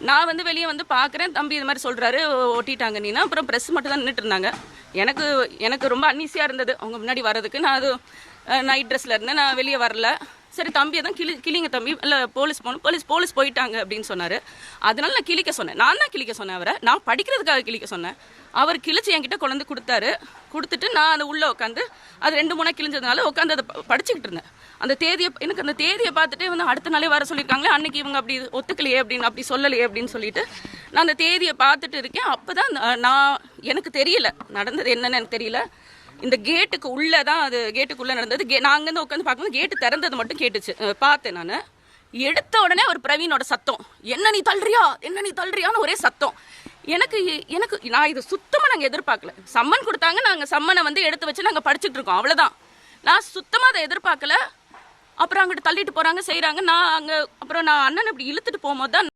நான் வந்து வெளியே வந்து பார்க்குறேன், தம்பி இது மாதிரி சொல்கிறாரு, ஒட்டிட்டாங்க நீனா. அப்புறம் ப்ரெஸ் மட்டும் தான் நின்றுட்டு இருந்தாங்க. எனக்கு ரொம்ப அன்னீசியாக இருந்தது அவங்க முன்னாடி வர்றதுக்கு. நான் அது நைட் ட்ரெஸ்ஸில் இருந்தேன், நான் வெளியே வரல. சரி தம்பியை தான் கிளிங்க தம்பி, இல்லை போலீஸ் போகணும், போலீஸ் போயிட்டாங்க அப்படின்னு சொன்னார். அதனால நான் கிளிக்க சொன்னேன், நான் தான் கிளிக்க சொன்னேன் அவரை. நான் படிக்கிறதுக்காக கிளிக்க சொன்னேன். அவர் கிழிச்சு என்கிட்ட கொண்டு கொடுத்தாரு. கொடுத்துட்டு நான் அந்த உள்ளே உட்காந்து அது 2-3 கிழிஞ்சதுனால உட்காந்து அதை படிச்சுக்கிட்டு இருந்தேன். எனக்கு அந்த தேதியை பார்த்துட்டு வந்து அடுத்த நாளே வர சொல்லியிருக்காங்களே, அன்னைக்கு இவங்க அப்படி ஒத்துக்கலையே அப்படின்னு, அப்படி சொல்லலையே அப்படின்னு சொல்லிட்டு நான் அந்த தேதியை பார்த்துட்டு இருக்கேன். அப்போ தான் எனக்கு தெரியல நடந்தது என்னன்னு எனக்கு தெரியல. இந்த கேட்டுக்கு உள்ளே தான் அது கேட்டுக்குள்ளே நடந்தது. நான் அங்கேருந்து உட்காந்து பார்க்கும்போது கேட்டு திறந்தது மட்டும் கேட்டுச்சு, பார்த்தேன் நான். எடுத்த உடனே ஒரு பிரவீனோட சத்தம், என்ன நீ தள்ளுறியான்னு ஒரே சத்தம். எனக்கு நான் இது சுத்தமாக நாங்கள் எதிர்பார்க்கல. சம்மன் கொடுத்தாங்க, நாங்கள் சம்மனை வந்து எடுத்து வச்சு நாங்கள் படிச்சுட்டு இருக்கோம், அவ்வளோதான். நான் சுத்தமாக அதை எதிர்பார்க்கல. அப்புறம் அங்கிட்டு தள்ளிட்டு போகிறாங்க, செய்கிறாங்க. நான் அப்புறம் நான் அண்ணன் இப்படி இழுத்துட்டு போகும்போது தான்